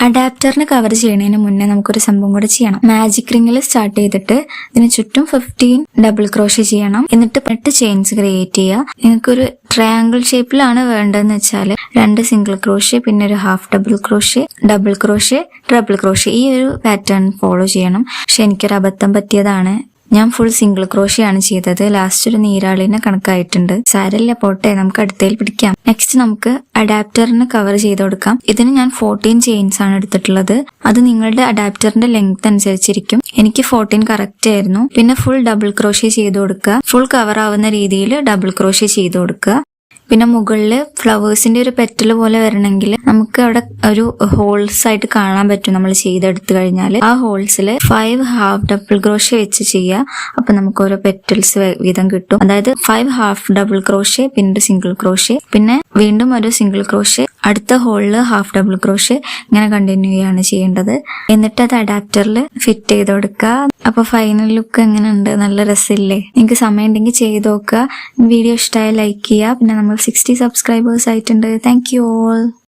അഡാപ്റ്ററിന് cover ചെയ്യുന്നതിന് മുന്നേ നമുക്കൊരു സംഭവം കൂടെ ചെയ്യണം. മാജിക് റിംഗിൽ സ്റ്റാർട്ട് ചെയ്തിട്ട് ഇതിന് ചുറ്റും 15 ഡബിൾ ക്രോഷ്യ ചെയ്യണം. എന്നിട്ട് 8 ചെയിൻസ് ക്രിയേറ്റ് ചെയ്യുക. നിങ്ങൾക്കൊരു ട്രയാങ്കിൾ ഷേപ്പിലാണ് വേണ്ടതെന്ന് വെച്ചാൽ 2 സിംഗിൾ ക്രോഷ്യ, പിന്നെ ഒരു half double crochet, double crochet, triple crochet, ഈ ഒരു പാറ്റേൺ ഫോളോ ചെയ്യണം. പക്ഷെ എനിക്കൊരു അബദ്ധം പറ്റിയതാണ്. ഞാൻ ഫുൾ സിംഗിൾ ക്രോഷ്യാണ് ചെയ്തത്. ലാസ്റ്റ് ഒരു നീരാളിനെ കണക്കായിട്ടുണ്ട്. സാരല്ല, പോട്ടെ, നമുക്ക് അടുത്തയിൽ പിടിക്കാം. നെക്സ്റ്റ് നമുക്ക് അഡാപ്റ്ററിന് കവർ ചെയ്ത് കൊടുക്കാം. ഇതിന് ഞാൻ 14 ചെയിൻസ് ആണ് എടുത്തിട്ടുള്ളത്. അത് നിങ്ങളുടെ അഡാപ്റ്ററിന്റെ ലെങ്ത് അനുസരിച്ചിരിക്കും. എനിക്ക് 14 കറക്റ്റ് ആയിരുന്നു. പിന്നെ ഫുൾ ഡബിൾ ക്രോഷ്യ ചെയ്ത് കൊടുക്കുക. ഫുൾ കവർ ആവുന്ന രീതിയിൽ ഡബിൾ ക്രോഷ്യ ചെയ്ത് കൊടുക്കുക. പിന്നെ മുകളില് ഫ്ലവേഴ്സിന്റെ ഒരു പെറ്റൽ പോലെ വരണമെങ്കിൽ നമുക്ക് അവിടെ ഒരു ഹോൾസ് ആയിട്ട് കാണാൻ പറ്റും. നമ്മൾ ചെയ്തെടുത്തു കഴിഞ്ഞാൽ ആ ഹോൾസിൽ 5 ഹാഫ് ഡബിൾ ക്രോഷ്യ വെച്ച് ചെയ്യുക. അപ്പൊ നമുക്ക് ഓരോ പെറ്റൽസ് വീതം കിട്ടും. അതായത് 5 ഹാഫ് ഡബിൾ ക്രോഷ്യ, പിന്നെ സിംഗിൾ ക്രോഷ്യ, പിന്നെ വീണ്ടും ഒരു സിംഗിൾ ക്രോഷ്യ, അടുത്ത ഹോളില് ഹാഫ് ഡബിൾ ക്രോഷ്യ, ഇങ്ങനെ കണ്ടിന്യൂ ചെയ്യാണ് ചെയ്യേണ്ടത്. എന്നിട്ട് അത് അഡാപ്റ്ററിൽ ഫിറ്റ് ചെയ്ത് കൊടുക്കുക. അപ്പൊ ഫൈനൽ ലുക്ക് എങ്ങനെയുണ്ട്? നല്ല രസമില്ലേ? നിങ്ങൾക്ക് സമയം ഉണ്ടെങ്കിൽ ചെയ്ത് നോക്കുക. വീഡിയോ ഇഷ്ടമായ ലൈക്ക് ചെയ്യുക. പിന്നെ നമ്മൾ 60 സബ്സ്ക്രൈബേഴ്സ് ആയിട്ടുണ്ട്. Thank you all.